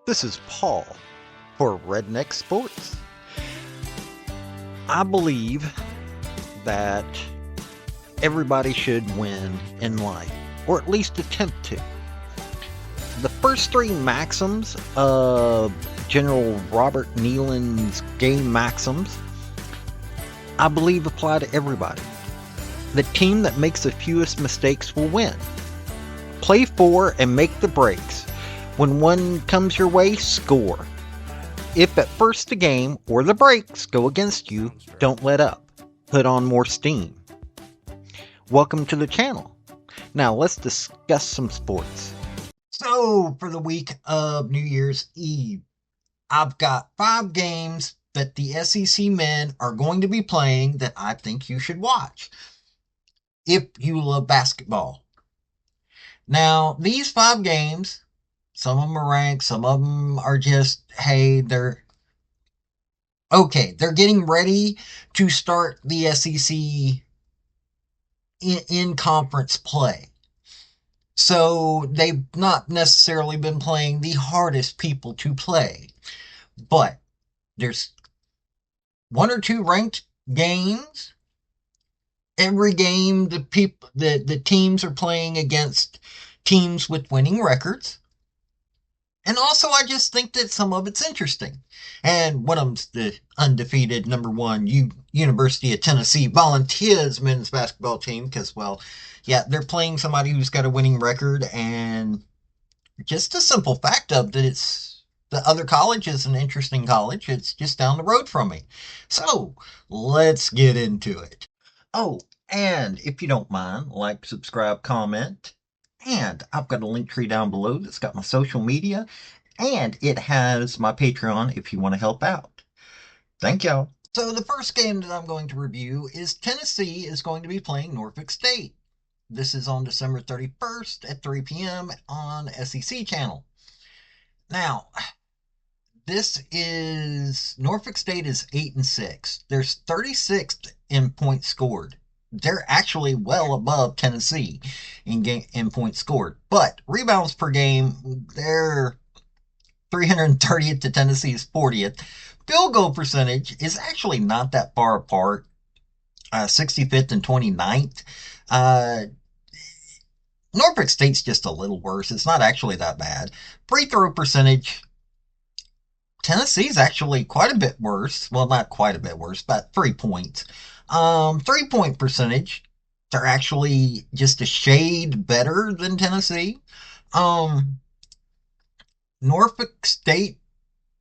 This is Paul for Redneck Sports. I believe that everybody should win in life, or at least attempt to. The first three maxims of General Robert Neyland's game maxims, I believe apply to everybody. The team that makes the fewest mistakes will win. Play for and make the breaks. When one comes your way, score. If at first the game or the breaks go against you, don't let up. Put on more steam. Welcome to the channel. Now let's discuss some sports. So for the week of New Year's Eve, I've got 5 games that the SEC men are going to be playing that I think you should watch if you love basketball. Now, these 5 games, some of them are ranked, some of them are just, hey, they're getting ready to start the SEC in conference play. So they've not necessarily been playing the hardest people to play. But there's 1 or 2 ranked games. Every game the teams are playing against teams with winning records. And also, I just think that some of it's interesting. And one of them's the undefeated #1 University of Tennessee Volunteers men's basketball team. Because, well, yeah, they're playing somebody who's got a winning record. And just the simple fact of that it's the other college is an interesting college. It's just down the road from me. So, let's get into it. Oh, and if you don't mind, like, subscribe, comment. And I've got a link tree down below that's got my social media, and it has my Patreon if you want to help out. Thank y'all. So the first game that I'm going to review is Tennessee is going to be playing Norfolk State. This is on December 31st at 3 p.m. on SEC channel. Now, Norfolk State is 8-6. They're 36th in points scored. They're actually well above Tennessee in points scored. But rebounds per game, they're 330th to Tennessee's 40th. Field goal percentage is actually not that far apart. 65th and 29th. Norfolk State's just a little worse. It's not actually that bad. Free throw percentage, Tennessee's actually quite a bit worse. Well, not quite a bit worse, but 3 points. 3-point percentage, they're actually just a shade better than Tennessee. Norfolk State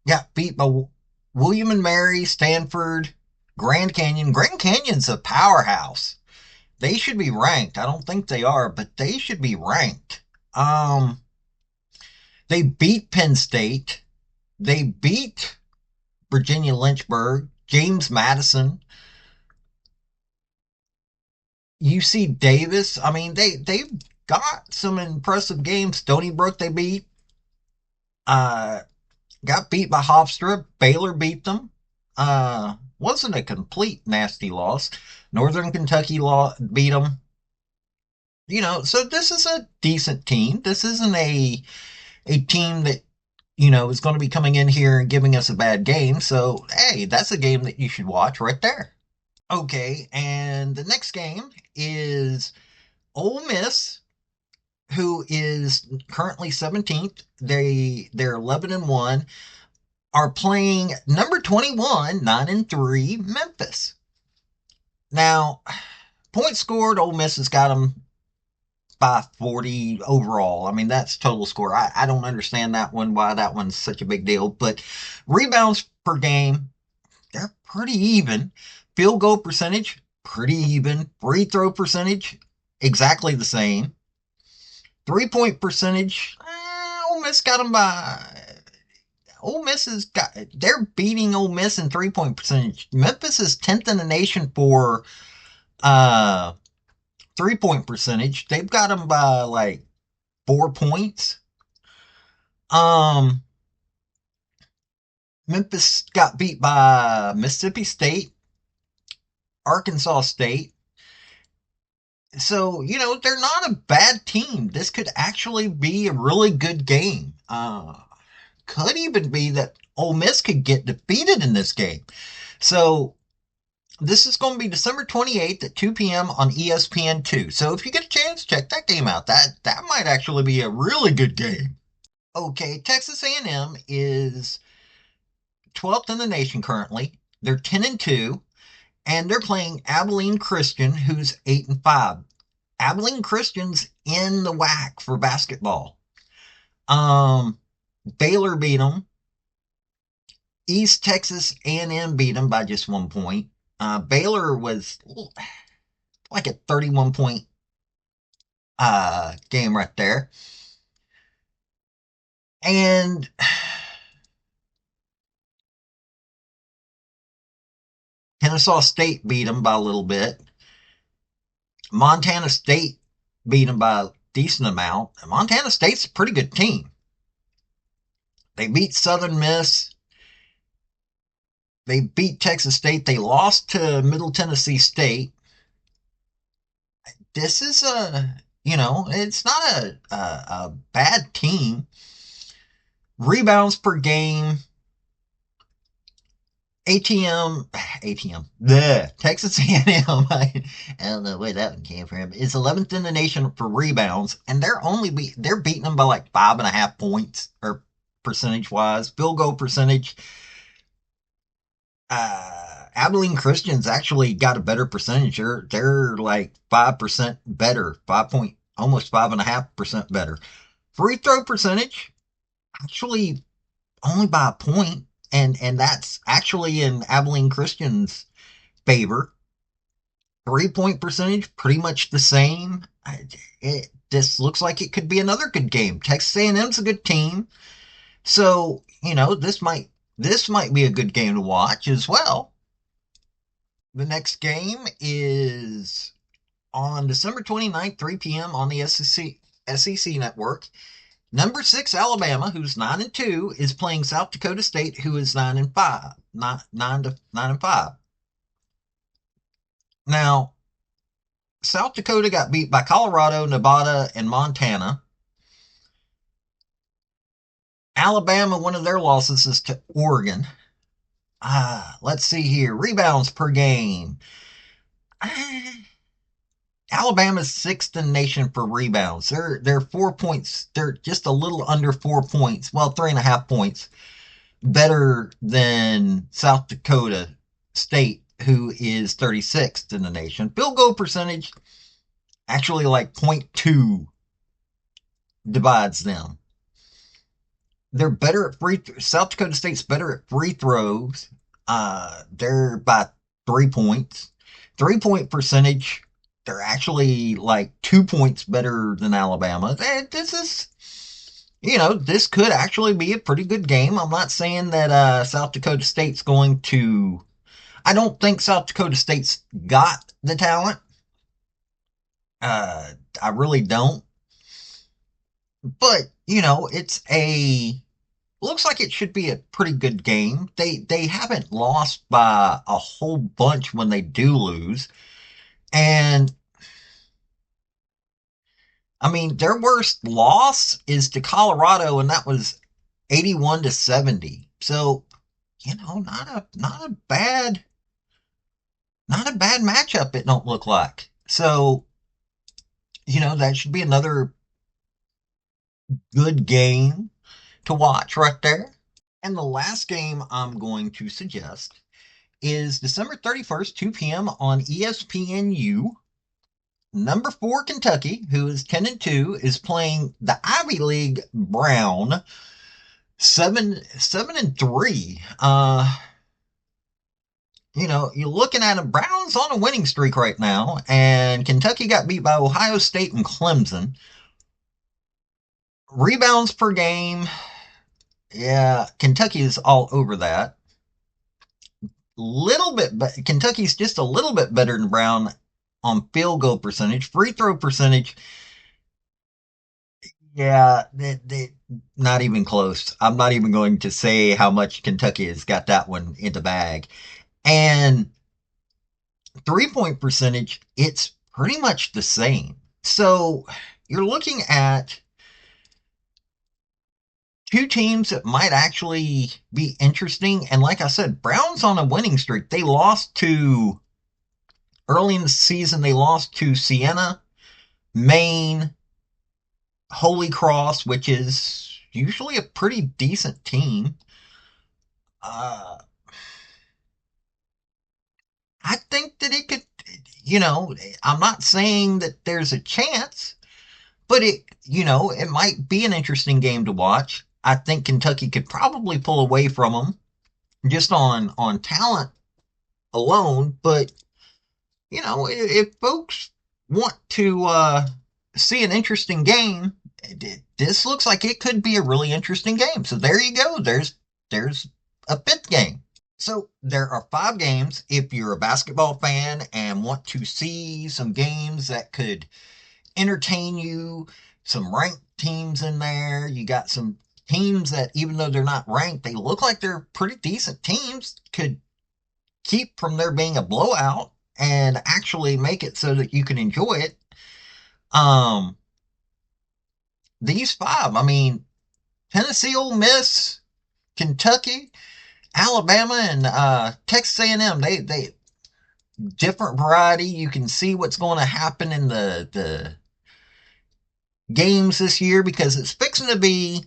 got beat by William and Mary, Stanford, Grand Canyon. Grand Canyon's a powerhouse. They should be ranked. I don't think they are, but they should be ranked. They beat Penn State. They beat Virginia Lynchburg, James Madison, UC Davis. I mean, they've got some impressive games. Stony Brook they beat. Got beat by Hofstra. Baylor beat them. Wasn't a complete nasty loss. Northern Kentucky beat them. So this is a decent team. This isn't a team that is going to be coming in here and giving us a bad game. So, hey, that's a game that you should watch right there. Okay, and the next game is Ole Miss, who is currently 17th. They're 11-1, are playing number 21, 9-3, Memphis. Now, points scored, Ole Miss has got them by 40 overall. I mean, that's total score. I don't understand that one, why that one's such a big deal. But rebounds per game, they're pretty even. Field goal percentage, pretty even. Free throw percentage, exactly the same. 3-point percentage, Ole Miss got them by... They're beating Ole Miss in 3-point percentage. Memphis is 10th in the nation for 3-point percentage. They've got them by like 4 points. Memphis got beat by Mississippi State, Arkansas State. So, they're not a bad team. This could actually be a really good game. could even be that Ole Miss could get defeated in this game. So this is going to be December 28th at 2 p.m. on ESPN2. So if you get a chance, check that game out. That might actually be a really good game. Okay, Texas A&M is 12th in the nation currently. They're 10-2, and they're playing Abilene Christian, who's 8-5. Abilene Christian's in the WAC for basketball. Baylor beat them. East Texas A&M beat them by just 1 point. Baylor was like a 31-point game right there. And Kennesaw State beat them by a little bit. Montana State beat them by a decent amount. And Montana State's a pretty good team. They beat Southern Miss. They beat Texas State. They lost to Middle Tennessee State. This is it's not a bad team. Rebounds per game. Texas A&M. I don't know where that one came from. Is 11th in the nation for rebounds, and they're beating them by like 5.5 points or percentage wise. Field goal percentage. Abilene Christian's actually got a better percentage. They're like 5% better, almost 5.5% better. Free throw percentage, actually only by a point, and that's actually in Abilene Christian's favor. 3-point percentage, pretty much the same. This looks like it could be another good game. Texas A&M's a good team, so this might be a good game to watch as well. The next game is on December 29th, 3 p.m. on the SEC network. Number 6 Alabama, who's 9-2, is playing South Dakota State, who is 9-5. 9-5. Now, South Dakota got beat by Colorado, Nevada, and Montana. Alabama, one of their losses is to Oregon. Let's see here. Rebounds per game. Alabama's 6th in the nation for rebounds. They're 4 points. They're just a little under 4 points. Well, 3.5 points better than South Dakota State, who is 36th in the nation. Field goal percentage, actually like 0.2 divides them. They're better at South Dakota State's better at free throws. They're by 3 points. 3-point percentage, they're actually like 2 points better than Alabama. This could actually be a pretty good game. I'm not saying that South Dakota State's going to. I don't think South Dakota State's got the talent. I really don't. But, looks like it should be a pretty good game. They haven't lost by a whole bunch when they do lose. And I mean, their worst loss is to Colorado, and that was 81-70. So, not a bad matchup, it don't look like. So, that should be another good game to watch right there. And the last game I'm going to suggest is December 31st, 2 p.m. on ESPNU. Number 4 Kentucky, who is 10-2, is playing the Ivy League Brown, 7-3. You're looking at them. Brown's on a winning streak right now, and Kentucky got beat by Ohio State and Clemson. Rebounds per game, yeah, Kentucky is all over that. Kentucky's just a little bit better than Brown on field goal percentage. Free throw percentage, yeah, not even close. I'm not even going to say how much Kentucky has got that one in the bag. And 3-point percentage, it's pretty much the same. So you're looking at two teams that might actually be interesting. And like I said, Browns on a winning streak. They lost to, early in the season, they lost to Siena, Maine, Holy Cross, which is usually a pretty decent team. Uh, I think that it could, I'm not saying that there's a chance, but it might be an interesting game to watch. I think Kentucky could probably pull away from them just on talent alone. But if folks want to see an interesting game, this looks like it could be a really interesting game. So there you go. There's a fifth game. So there are 5 games. If you're a basketball fan and want to see some games that could entertain you, some ranked teams in there. You got some teams that, even though they're not ranked, they look like they're pretty decent teams, could keep from there being a blowout and actually make it so that you can enjoy it. These 5, I mean, Tennessee, Ole Miss, Kentucky, Alabama, and Texas A&M. They different variety. You can see what's going to happen in the games this year because it's fixing to be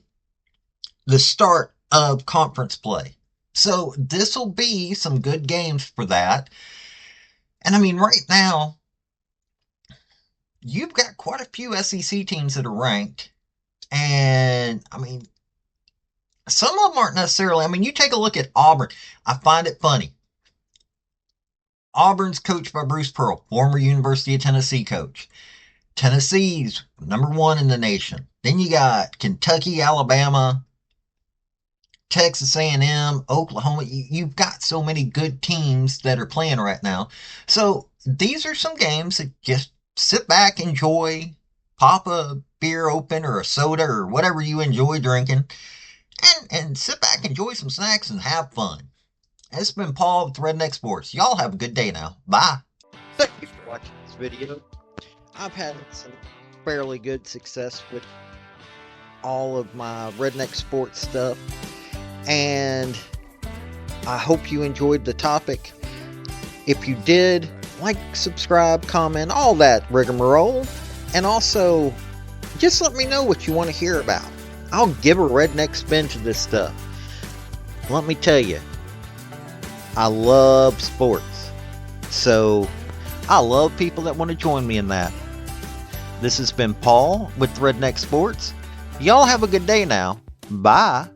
the start of conference play. So this will be some good games for that. And I mean, right now, you've got quite a few SEC teams that are ranked. And I mean, some of them aren't necessarily. I mean, you take a look at Auburn. I find it funny. Auburn's coached by Bruce Pearl, former University of Tennessee coach. Tennessee's #1 in the nation. Then you got Kentucky, Alabama, Texas A&M, Oklahoma. You've got so many good teams that are playing right now. So these are some games that just sit back, enjoy, pop a beer open or a soda or whatever you enjoy drinking, and sit back, enjoy some snacks, and have fun. It's been Paul with Redneck Sports. Y'all have a good day now. Bye. Thank you for watching this video. I've had some fairly good success with all of my Redneck Sports stuff, and I hope you enjoyed the topic. If you did, like, subscribe, comment, all that rigmarole, and also just let me know what you want to hear about. I'll give a redneck spin to this stuff. Let me tell you, I love sports, so I love people that want to join me in that. This has been Paul with Redneck Sports. Y'all have a good day now. Bye.